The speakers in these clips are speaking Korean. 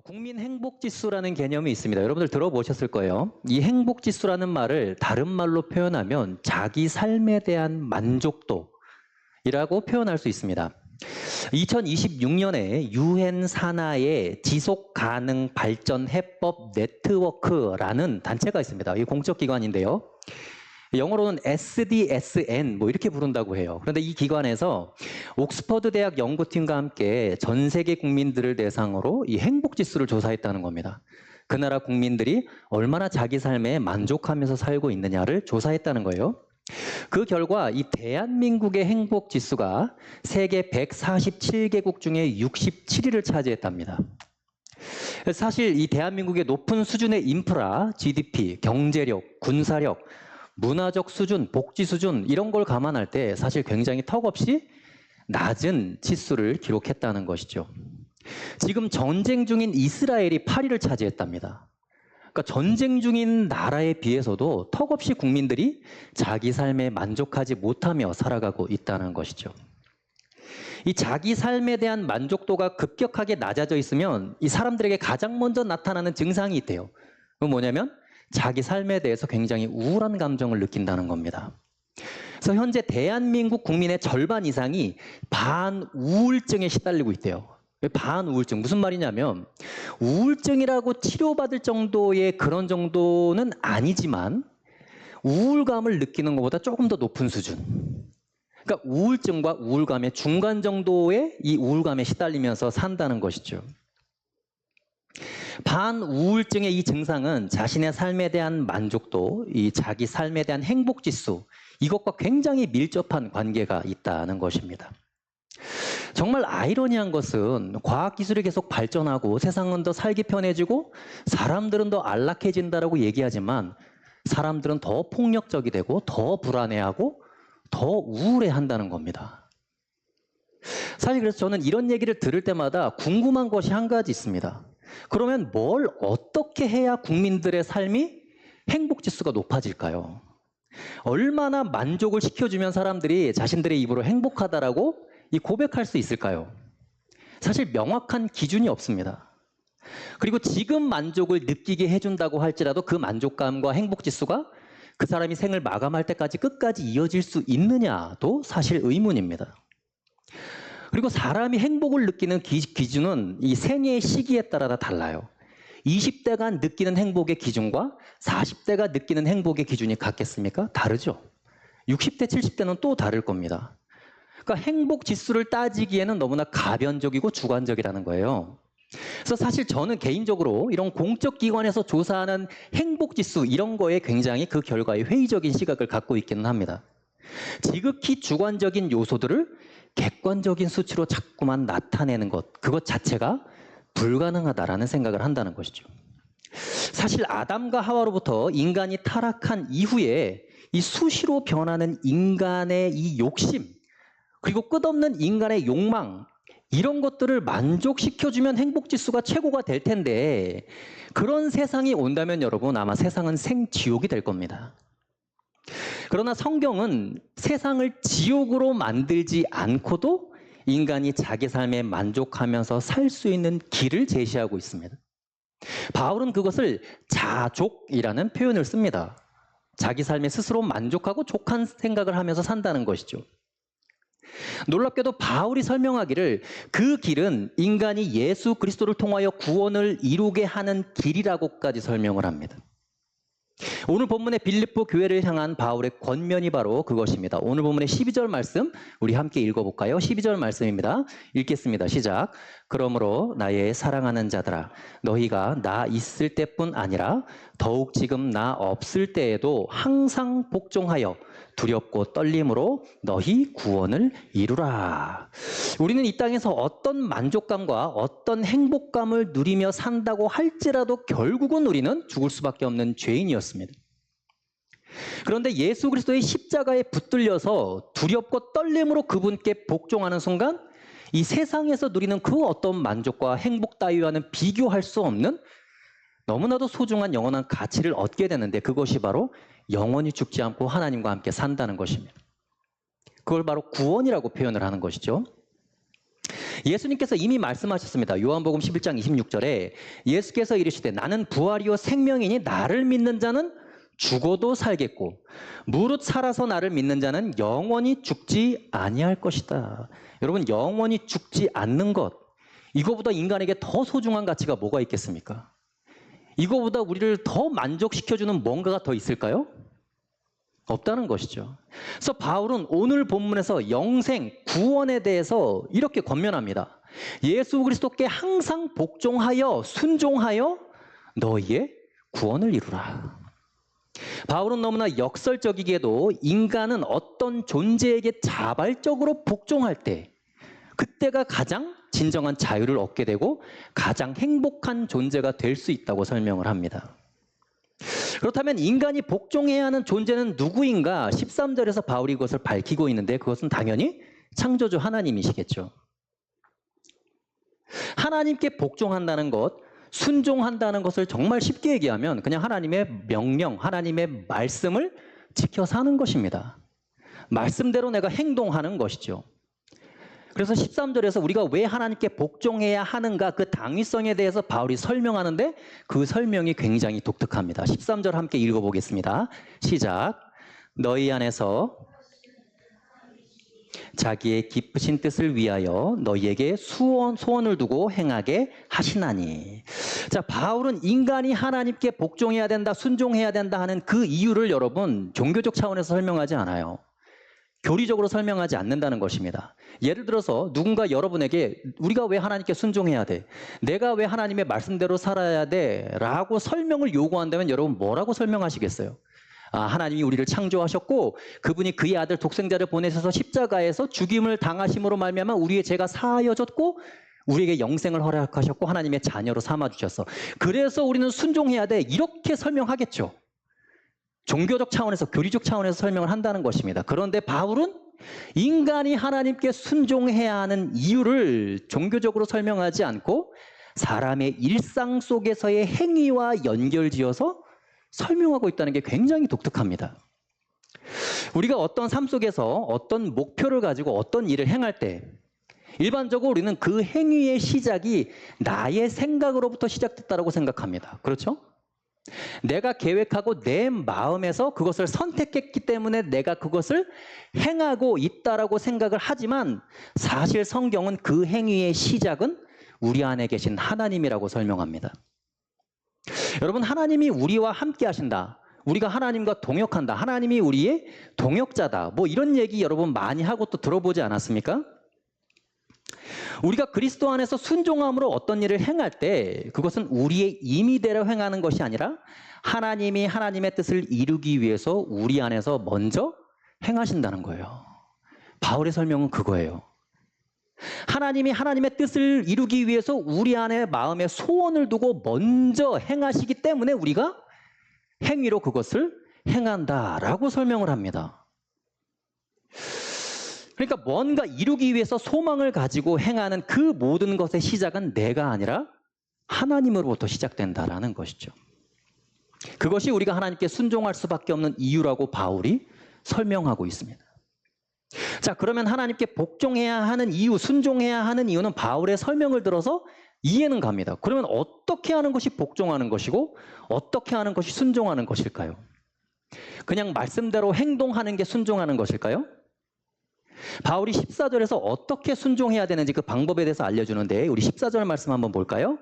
국민 행복지수라는 개념이 있습니다. 여러분들 들어보셨을 거예요. 이 행복지수라는 말을 다른 말로 표현하면 자기 삶에 대한 만족도이라고 표현할 수 있습니다. 2026년에 유엔 산하의 지속 가능 발전 해법 네트워크라는 단체가 있습니다. 이 공적 기관인데요. 영어로는 SDSN 이렇게 부른다고 해요. 그런데 이 기관에서 옥스퍼드 대학 연구팀과 함께 전 세계 국민들을 대상으로 이 행복 지수를 조사했다는 겁니다. 그 나라 국민들이 얼마나 자기 삶에 만족하면서 살고 있느냐를 조사했다는 거예요. 그 결과 이 대한민국의 행복 지수가 세계 147개국 중에 67위를 차지했답니다. 사실 이 대한민국의 높은 수준의 인프라, GDP, 경제력, 군사력, 문화적 수준, 복지 수준 이런 걸 감안할 때 사실 굉장히 턱없이 낮은 지수를 기록했다는 것이죠. 지금 전쟁 중인 이스라엘이 8위를 차지했답니다. 그러니까 전쟁 중인 나라에 비해서도 턱없이 국민들이 자기 삶에 만족하지 못하며 살아가고 있다는 것이죠. 이 자기 삶에 대한 만족도가 급격하게 낮아져 있으면 이 사람들에게 가장 먼저 나타나는 증상이 있대요. 그건 뭐냐면 자기 삶에 대해서 굉장히 우울한 감정을 느낀다는 겁니다. 그래서 현재 대한민국 국민의 절반 이상이 반우울증에 시달리고 있대요. 반우울증 무슨 말이냐면 우울증이라고 치료받을 정도의 그런 정도는 아니지만 우울감을 느끼는 것보다 조금 더 높은 수준. 그러니까 우울증과 우울감의 중간 정도의 이 우울감에 시달리면서 산다는 것이죠. 반우울증의 이 증상은 자신의 삶에 대한 만족도, 이 자기 삶에 대한 행복지수, 이것과 굉장히 밀접한 관계가 있다는 것입니다. 정말 아이러니한 것은 과학기술이 계속 발전하고 세상은 더 살기 편해지고 사람들은 더 안락해진다라고 얘기하지만 사람들은 더 폭력적이 되고 더 불안해하고 더 우울해한다는 겁니다. 사실 그래서 저는 이런 얘기를 들을 때마다 궁금한 것이 한 가지 있습니다. 그러면 뭘 어떻게 해야 국민들의 삶이 행복지수가 높아질까요? 얼마나 만족을 시켜주면 사람들이 자신들의 입으로 행복하다라고 고백할 수 있을까요? 사실 명확한 기준이 없습니다. 그리고 지금 만족을 느끼게 해준다고 할지라도 그 만족감과 행복지수가 그 사람이 생을 마감할 때까지 끝까지 이어질 수 있느냐도 사실 의문입니다. 그리고 사람이 행복을 느끼는 기준은 이 생애의 시기에 따라 다 달라요. 20대가 느끼는 행복의 기준과 40대가 느끼는 행복의 기준이 같겠습니까? 다르죠. 60대, 70대는 또 다를 겁니다. 그러니까 행복 지수를 따지기에는 너무나 가변적이고 주관적이라는 거예요. 그래서 사실 저는 개인적으로 이런 공적 기관에서 조사하는 행복 지수 이런 거에 굉장히 그 결과에 회의적인 시각을 갖고 있기는 합니다. 지극히 주관적인 요소들을 객관적인 수치로 자꾸만 나타내는 것, 그것 자체가 불가능하다라는 생각을 한다는 것이죠. 사실 아담과 하와로부터 인간이 타락한 이후에 이 수시로 변하는 인간의 이 욕심, 그리고 끝없는 인간의 욕망, 이런 것들을 만족시켜주면 행복지수가 최고가 될 텐데 그런 세상이 온다면 여러분 아마 세상은 생지옥이 될 겁니다. 그러나 성경은 세상을 지옥으로 만들지 않고도 인간이 자기 삶에 만족하면서 살 수 있는 길을 제시하고 있습니다. 바울은 그것을 자족이라는 표현을 씁니다. 자기 삶에 스스로 만족하고 족한 생각을 하면서 산다는 것이죠. 놀랍게도 바울이 설명하기를 그 길은 인간이 예수 그리스도를 통하여 구원을 이루게 하는 길이라고까지 설명을 합니다. 오늘 본문의 빌립보 교회를 향한 바울의 권면이 바로 그것입니다. 오늘 본문의 12절 말씀 우리 함께 읽어볼까요? 12절 말씀입니다. 읽겠습니다. 시작. 그러므로 나의 사랑하는 자들아 너희가 나 있을 때뿐 아니라 더욱 지금 나 없을 때에도 항상 복종하여 두렵고 떨림으로 너희 구원을 이루라. 우리는 이 땅에서 어떤 만족감과 어떤 행복감을 누리며 산다고 할지라도 결국은 우리는 죽을 수밖에 없는 죄인이었습니다. 그런데 예수 그리스도의 십자가에 붙들려서 두렵고 떨림으로 그분께 복종하는 순간 이 세상에서 누리는 그 어떤 만족과 행복 따위와는 비교할 수 없는 너무나도 소중한 영원한 가치를 얻게 되는데 그것이 바로 영원히 죽지 않고 하나님과 함께 산다는 것입니다. 그걸 바로 구원이라고 표현을 하는 것이죠. 예수님께서 이미 말씀하셨습니다. 요한복음 11장 26절에 예수께서 이르시되 나는 부활이요 생명이니 나를 믿는 자는 죽어도 살겠고 무릇 살아서 나를 믿는 자는 영원히 죽지 아니할 것이다. 여러분, 영원히 죽지 않는 것, 이거보다 인간에게 더 소중한 가치가 뭐가 있겠습니까? 이거보다 우리를 더 만족시켜주는 뭔가가 더 있을까요? 없다는 것이죠. 그래서 바울은 오늘 본문에서 영생, 구원에 대해서 이렇게 권면합니다. 예수 그리스도께 항상 복종하여 순종하여 너희의 구원을 이루라. 바울은 너무나 역설적이게도 인간은 어떤 존재에게 자발적으로 복종할 때 그때가 가장 진정한 자유를 얻게 되고 가장 행복한 존재가 될 수 있다고 설명을 합니다. 그렇다면 인간이 복종해야 하는 존재는 누구인가? 13절에서 바울이 그것을 밝히고 있는데 그것은 당연히 창조주 하나님이시겠죠. 하나님께 복종한다는 것, 순종한다는 것을 정말 쉽게 얘기하면 그냥 하나님의 명령, 하나님의 말씀을 지켜 사는 것입니다. 말씀대로 내가 행동하는 것이죠. 그래서 13절에서 우리가 왜 하나님께 복종해야 하는가, 그 당위성에 대해서 바울이 설명하는데 그 설명이 굉장히 독특합니다. 13절 함께 읽어보겠습니다. 시작. 너희 안에서 자기의 기쁘신 뜻을 위하여 너희에게 소원을 두고 행하게 하시나니. 자, 바울은 인간이 하나님께 복종해야 된다, 순종해야 된다 하는 그 이유를 여러분 종교적 차원에서 설명하지 않아요. 교리적으로 설명하지 않는다는 것입니다. 예를 들어서 누군가 여러분에게 우리가 왜 하나님께 순종해야 돼? 내가 왜 하나님의 말씀대로 살아야 돼? 라고 설명을 요구한다면 여러분 뭐라고 설명하시겠어요? 하나님이 우리를 창조하셨고 그분이 그의 아들 독생자를 보내셔서 십자가에서 죽임을 당하심으로 말미암아 우리의 죄가 사하여졌고 우리에게 영생을 허락하셨고 하나님의 자녀로 삼아주셨어. 그래서 우리는 순종해야 돼. 이렇게 설명하겠죠. 종교적 차원에서, 교리적 차원에서 설명을 한다는 것입니다. 그런데 바울은 인간이 하나님께 순종해야 하는 이유를 종교적으로 설명하지 않고 사람의 일상 속에서의 행위와 연결지어서 설명하고 있다는 게 굉장히 독특합니다. 우리가 어떤 삶 속에서 어떤 목표를 가지고 어떤 일을 행할 때 일반적으로 우리는 그 행위의 시작이 나의 생각으로부터 시작됐다고 생각합니다. 그렇죠? 내가 계획하고 내 마음에서 그것을 선택했기 때문에 내가 그것을 행하고 있다라고 생각을 하지만 사실 성경은 그 행위의 시작은 우리 안에 계신 하나님이라고 설명합니다. 여러분, 하나님이 우리와 함께 하신다. 우리가 하나님과 동역한다. 하나님이 우리의 동역자다. 뭐 이런 얘기 여러분 많이 하고 또 들어보지 않았습니까? 우리가 그리스도 안에서 순종함으로 어떤 일을 행할 때 그것은 우리의 임의대로 행하는 것이 아니라 하나님이 하나님의 뜻을 이루기 위해서 우리 안에서 먼저 행하신다는 거예요. 바울의 설명은 그거예요. 하나님이 하나님의 뜻을 이루기 위해서 우리 안에 마음에 소원을 두고 먼저 행하시기 때문에 우리가 행위로 그것을 행한다라고 설명을 합니다. 그러니까 뭔가 이루기 위해서 소망을 가지고 행하는 그 모든 것의 시작은 내가 아니라 하나님으로부터 시작된다라는 것이죠. 그것이 우리가 하나님께 순종할 수밖에 없는 이유라고 바울이 설명하고 있습니다. 자, 그러면 하나님께 복종해야 하는 이유, 순종해야 하는 이유는 바울의 설명을 들어서 이해는 갑니다. 그러면 어떻게 하는 것이 복종하는 것이고 어떻게 하는 것이 순종하는 것일까요? 그냥 말씀대로 행동하는 게 순종하는 것일까요? 바울이 14절에서 어떻게 순종해야 되는지 그 방법에 대해서 알려주는데 우리 14절 말씀 한번 볼까요?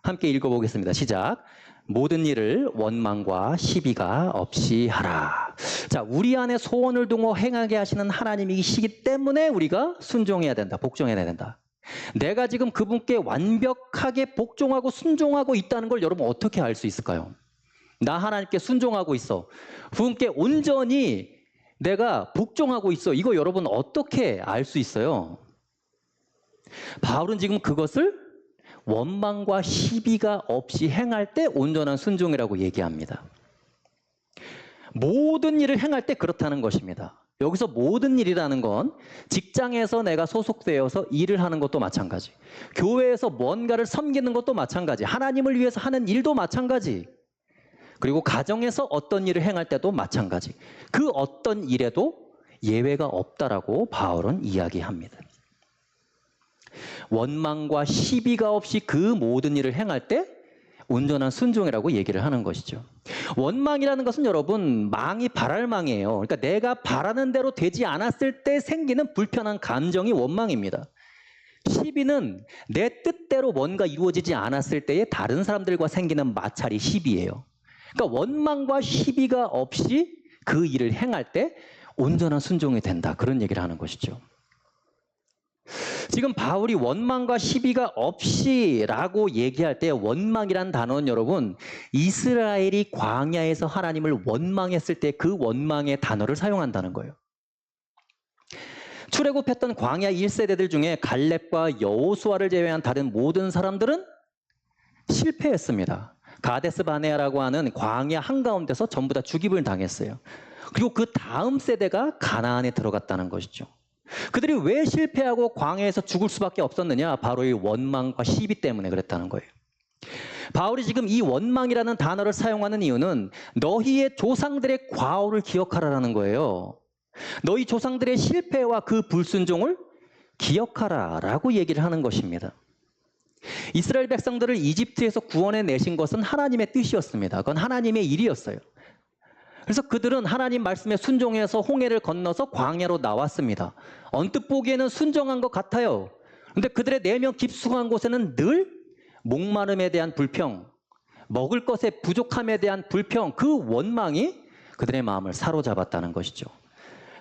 함께 읽어보겠습니다. 시작. 모든 일을 원망과 시비가 없이 하라. 자, 우리 안에 소원을 두고 행하게 하시는 하나님이시기 때문에 우리가 순종해야 된다. 복종해야 된다. 내가 지금 그분께 완벽하게 복종하고 순종하고 있다는 걸 여러분 어떻게 알 수 있을까요? 나 하나님께 순종하고 있어. 그분께 온전히 내가 복종하고 있어. 이거 여러분 어떻게 알 수 있어요? 바울은 지금 그것을 원망과 시비가 없이 행할 때 온전한 순종이라고 얘기합니다. 모든 일을 행할 때 그렇다는 것입니다. 여기서 모든 일이라는 건 직장에서 내가 소속되어서 일을 하는 것도 마찬가지, 교회에서 뭔가를 섬기는 것도 마찬가지, 하나님을 위해서 하는 일도 마찬가지, 그리고 가정에서 어떤 일을 행할 때도 마찬가지. 그 어떤 일에도 예외가 없다라고 바울은 이야기합니다. 원망과 시비가 없이 그 모든 일을 행할 때 온전한 순종이라고 얘기를 하는 것이죠. 원망이라는 것은 여러분 망이 바랄 망이에요. 그러니까 내가 바라는 대로 되지 않았을 때 생기는 불편한 감정이 원망입니다. 시비는 내 뜻대로 뭔가 이루어지지 않았을 때에 다른 사람들과 생기는 마찰이 시비예요. 그러니까 원망과 시비가 없이 그 일을 행할 때 온전한 순종이 된다. 그런 얘기를 하는 것이죠. 지금 바울이 원망과 시비가 없이라고 얘기할 때 원망이란 단어는 여러분 이스라엘이 광야에서 하나님을 원망했을 때 그 원망의 단어를 사용한다는 거예요. 출애굽했던 광야 1세대들 중에 갈렙과 여호수아를 제외한 다른 모든 사람들은 실패했습니다. 가데스 바네아라고 하는 광야 한가운데서 전부 다 죽임을 당했어요. 그리고 그 다음 세대가 가나안에 들어갔다는 것이죠. 그들이 왜 실패하고 광야에서 죽을 수밖에 없었느냐? 바로 이 원망과 시비 때문에 그랬다는 거예요. 바울이 지금 이 원망이라는 단어를 사용하는 이유는 너희의 조상들의 과오를 기억하라라는 거예요. 너희 조상들의 실패와 그 불순종을 기억하라라고 얘기를 하는 것입니다. 이스라엘 백성들을 이집트에서 구원해 내신 것은 하나님의 뜻이었습니다. 그건 하나님의 일이었어요. 그래서 그들은 하나님 말씀에 순종해서 홍해를 건너서 광야로 나왔습니다. 언뜻 보기에는 순종한 것 같아요. 그런데 그들의 내면 깊숙한 곳에는 늘 목마름에 대한 불평, 먹을 것의 부족함에 대한 불평, 그 원망이 그들의 마음을 사로잡았다는 것이죠.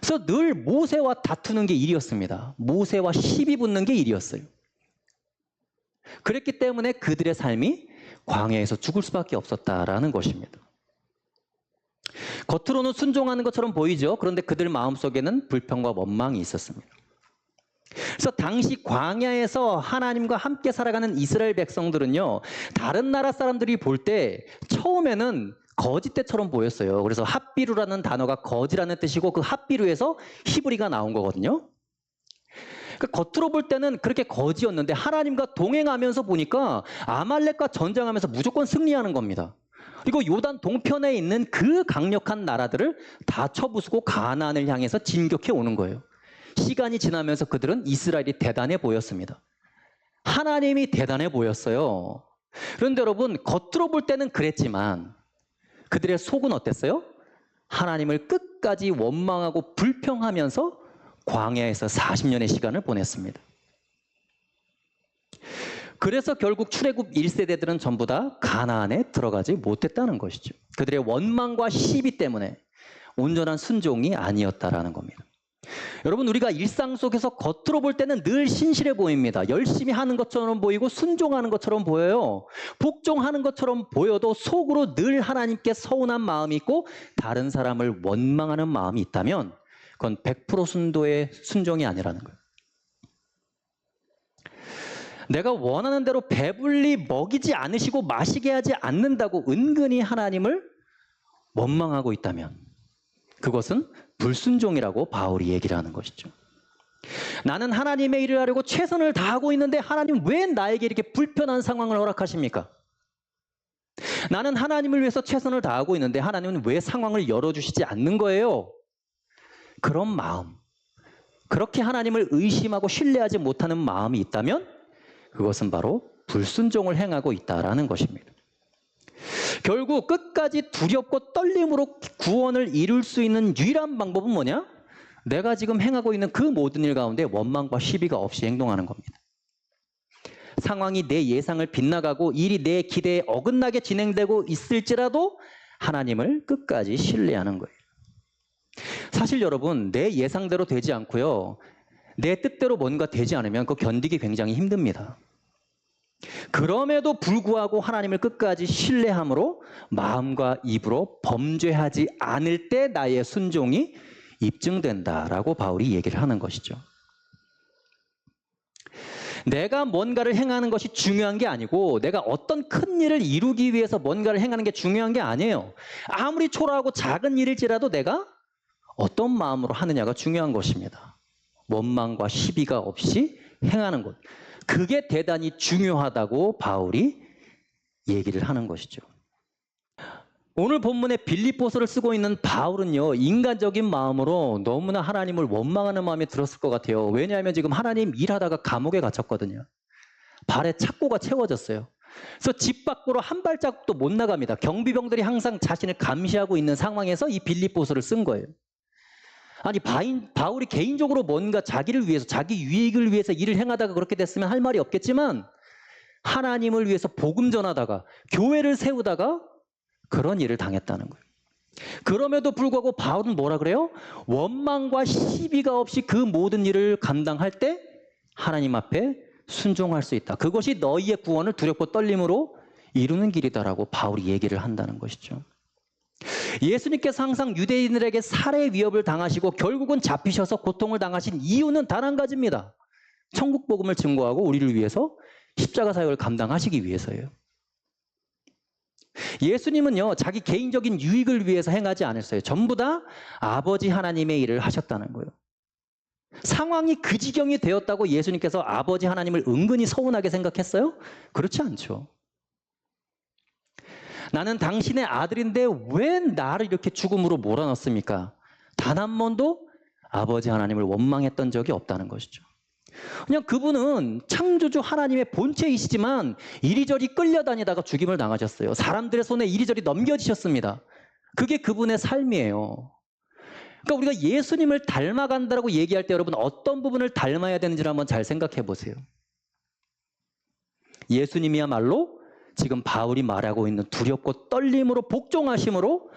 그래서 늘 모세와 다투는 게 일이었습니다. 모세와 시비 붙는 게 일이었어요. 그랬기 때문에 그들의 삶이 광야에서 죽을 수밖에 없었다라는 것입니다. 겉으로는 순종하는 것처럼 보이죠. 그런데 그들 마음속에는 불평과 원망이 있었습니다. 그래서 당시 광야에서 하나님과 함께 살아가는 이스라엘 백성들은요, 다른 나라 사람들이 볼 때 처음에는 거짓대처럼 보였어요. 그래서 핫비루라는 단어가 거지라는 뜻이고 그 핫비루에서 히브리가 나온 거거든요. 그러니까 겉으로 볼 때는 그렇게 거지였는데 하나님과 동행하면서 보니까 아말렉과 전쟁하면서 무조건 승리하는 겁니다. 그리고 요단 동편에 있는 그 강력한 나라들을 다 쳐부수고 가나안을 향해서 진격해 오는 거예요. 시간이 지나면서 그들은 이스라엘이 대단해 보였습니다. 하나님이 대단해 보였어요. 그런데 여러분 겉으로 볼 때는 그랬지만 그들의 속은 어땠어요? 하나님을 끝까지 원망하고 불평하면서 광야에서 40년의 시간을 보냈습니다. 그래서 결국 출애굽 1세대들은 전부 다 가나안에 들어가지 못했다는 것이죠. 그들의 원망과 시비 때문에 온전한 순종이 아니었다라는 겁니다. 여러분 우리가 일상 속에서 겉으로 볼 때는 늘 신실해 보입니다. 열심히 하는 것처럼 보이고 순종하는 것처럼 보여요. 복종하는 것처럼 보여도 속으로 늘 하나님께 서운한 마음이 있고 다른 사람을 원망하는 마음이 있다면 그건 100% 순도의 순종이 아니라는 거예요. 내가 원하는 대로 배불리 먹이지 않으시고 마시게 하지 않는다고 은근히 하나님을 원망하고 있다면 그것은 불순종이라고 바울이 얘기를 하는 것이죠. 나는 하나님의 일을 하려고 최선을 다하고 있는데 하나님 왜 나에게 이렇게 불편한 상황을 허락하십니까? 나는 하나님을 위해서 최선을 다하고 있는데 하나님은 왜 상황을 열어주시지 않는 거예요? 그런 마음, 그렇게 하나님을 의심하고 신뢰하지 못하는 마음이 있다면 그것은 바로 불순종을 행하고 있다라는 것입니다. 결국 끝까지 두렵고 떨림으로 구원을 이룰 수 있는 유일한 방법은 뭐냐? 내가 지금 행하고 있는 그 모든 일 가운데 원망과 시비가 없이 행동하는 겁니다. 상황이 내 예상을 빗나가고 일이 내 기대에 어긋나게 진행되고 있을지라도 하나님을 끝까지 신뢰하는 거예요. 사실 여러분 내 예상대로 되지 않고요. 내 뜻대로 뭔가 되지 않으면 그거 견디기 굉장히 힘듭니다. 그럼에도 불구하고 하나님을 끝까지 신뢰함으로 마음과 입으로 범죄하지 않을 때 나의 순종이 입증된다라고 바울이 얘기를 하는 것이죠. 내가 뭔가를 행하는 것이 중요한 게 아니고 내가 어떤 큰 일을 이루기 위해서 뭔가를 행하는 게 중요한 게 아니에요. 아무리 초라하고 작은 일일지라도 내가 어떤 마음으로 하느냐가 중요한 것입니다. 원망과 시비가 없이 행하는 것. 그게 대단히 중요하다고 바울이 얘기를 하는 것이죠. 오늘 본문에 빌립보서를 쓰고 있는 바울은요, 인간적인 마음으로 너무나 하나님을 원망하는 마음이 들었을 것 같아요. 왜냐하면 지금 하나님 일하다가 감옥에 갇혔거든요. 발에 착고가 채워졌어요. 그래서 집 밖으로 한 발자국도 못 나갑니다. 경비병들이 항상 자신을 감시하고 있는 상황에서 이 빌립보서를 쓴 거예요. 아니, 바울이 개인적으로 뭔가 자기를 위해서, 자기 유익을 위해서 일을 행하다가 그렇게 됐으면 할 말이 없겠지만, 하나님을 위해서 복음 전하다가, 교회를 세우다가 그런 일을 당했다는 거예요. 그럼에도 불구하고 바울은 뭐라 그래요? 원망과 시비가 없이 그 모든 일을 감당할 때 하나님 앞에 순종할 수 있다. 그것이 너희의 구원을 두렵고 떨림으로 이루는 길이다라고 바울이 얘기를 한다는 것이죠. 예수님께서 항상 유대인들에게 살해 위협을 당하시고 결국은 잡히셔서 고통을 당하신 이유는 단 한 가지입니다. 천국 복음을 증거하고 우리를 위해서 십자가 사역을 감당하시기 위해서예요. 예수님은요, 자기 개인적인 유익을 위해서 행하지 않았어요. 전부 다 아버지 하나님의 일을 하셨다는 거예요. 상황이 그 지경이 되었다고 예수님께서 아버지 하나님을 은근히 서운하게 생각했어요? 그렇지 않죠. 나는 당신의 아들인데 왜 나를 이렇게 죽음으로 몰아넣습니까? 단 한 번도 아버지 하나님을 원망했던 적이 없다는 것이죠. 그냥 그분은 창조주 하나님의 본체이시지만 이리저리 끌려다니다가 죽임을 당하셨어요. 사람들의 손에 이리저리 넘겨지셨습니다. 그게 그분의 삶이에요. 그러니까 우리가 예수님을 닮아간다고 얘기할 때 여러분 어떤 부분을 닮아야 되는지를 한번 잘 생각해 보세요. 예수님이야말로 지금 바울이 말하고 있는 두렵고 떨림으로 복종하심으로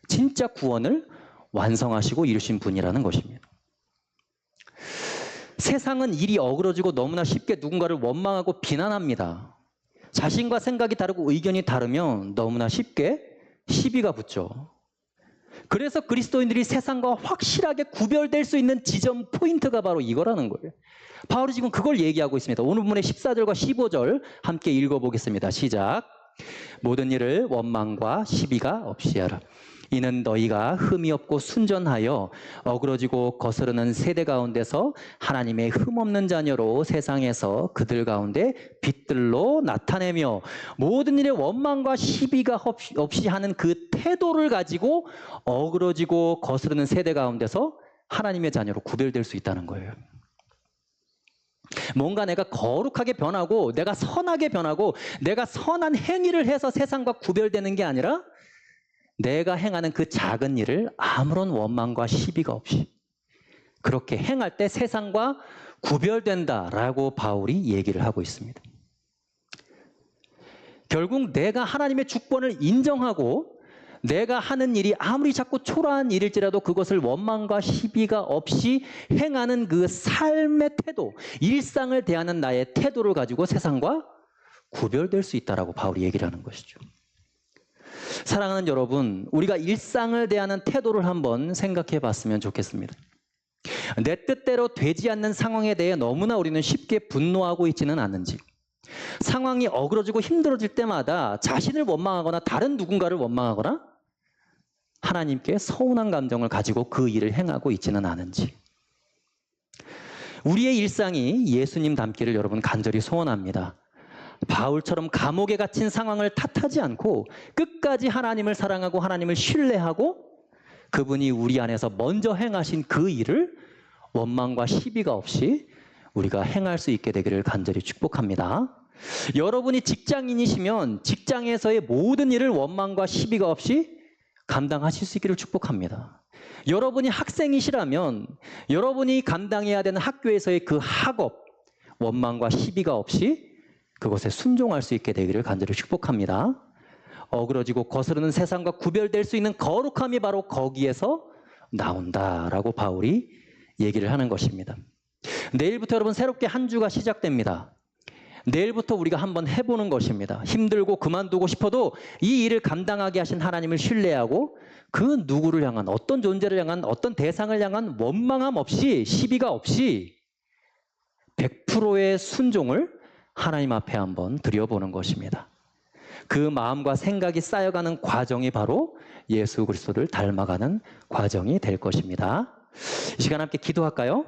진짜 구원을 완성하시고 이루신 분이라는 것입니다. 세상은 일이 어그러지고 너무나 쉽게 누군가를 원망하고 비난합니다. 자신과 생각이 다르고 의견이 다르면 너무나 쉽게 시비가 붙죠. 그래서 그리스도인들이 세상과 확실하게 구별될 수 있는 지점 포인트가 바로 이거라는 거예요. 바울이 지금 그걸 얘기하고 있습니다. 오늘 본문의 14절과 15절 함께 읽어보겠습니다. 시작. 모든 일을 원망과 시비가 없이 하라. 이는 너희가 흠이 없고 순전하여 어그러지고 거스르는 세대 가운데서 하나님의 흠없는 자녀로 세상에서 그들 가운데 빛들로 나타내며 모든 일에 원망과 시비가 없이 하는 그 태도를 가지고 어그러지고 거스르는 세대 가운데서 하나님의 자녀로 구별될 수 있다는 거예요. 뭔가 내가 거룩하게 변하고 내가 선하게 변하고 내가 선한 행위를 해서 세상과 구별되는 게 아니라 내가 행하는 그 작은 일을 아무런 원망과 시비가 없이 그렇게 행할 때 세상과 구별된다라고 바울이 얘기를 하고 있습니다. 결국 내가 하나님의 주권을 인정하고 내가 하는 일이 아무리 자꾸 초라한 일일지라도 그것을 원망과 시비가 없이 행하는 그 삶의 태도, 일상을 대하는 나의 태도를 가지고 세상과 구별될 수 있다라고 바울이 얘기를 하는 것이죠. 사랑하는 여러분, 우리가 일상을 대하는 태도를 한번 생각해 봤으면 좋겠습니다. 내 뜻대로 되지 않는 상황에 대해 너무나 우리는 쉽게 분노하고 있지는 않은지, 상황이 어그러지고 힘들어질 때마다 자신을 원망하거나 다른 누군가를 원망하거나 하나님께 서운한 감정을 가지고 그 일을 행하고 있지는 않은지, 우리의 일상이 예수님 닮기를 여러분 간절히 소원합니다. 바울처럼 감옥에 갇힌 상황을 탓하지 않고 끝까지 하나님을 사랑하고 하나님을 신뢰하고 그분이 우리 안에서 먼저 행하신 그 일을 원망과 시비가 없이 우리가 행할 수 있게 되기를 간절히 축복합니다. 여러분이 직장인이시면 직장에서의 모든 일을 원망과 시비가 없이 감당하실 수 있기를 축복합니다. 여러분이 학생이시라면 여러분이 감당해야 되는 학교에서의 그 학업, 원망과 시비가 없이 그것에 순종할 수 있게 되기를 간절히 축복합니다. 어그러지고 거스르는 세상과 구별될 수 있는 거룩함이 바로 거기에서 나온다라고 바울이 얘기를 하는 것입니다. 내일부터 여러분 새롭게 한 주가 시작됩니다. 내일부터 우리가 한번 해보는 것입니다. 힘들고 그만두고 싶어도 이 일을 감당하게 하신 하나님을 신뢰하고 그 누구를 향한 어떤 존재를 향한 어떤 대상을 향한 원망함 없이 시비가 없이 100%의 순종을 하나님 앞에 한번 드려보는 것입니다. 그 마음과 생각이 쌓여가는 과정이 바로 예수 그리스도를 닮아가는 과정이 될 것입니다. 이 시간 함께 기도할까요?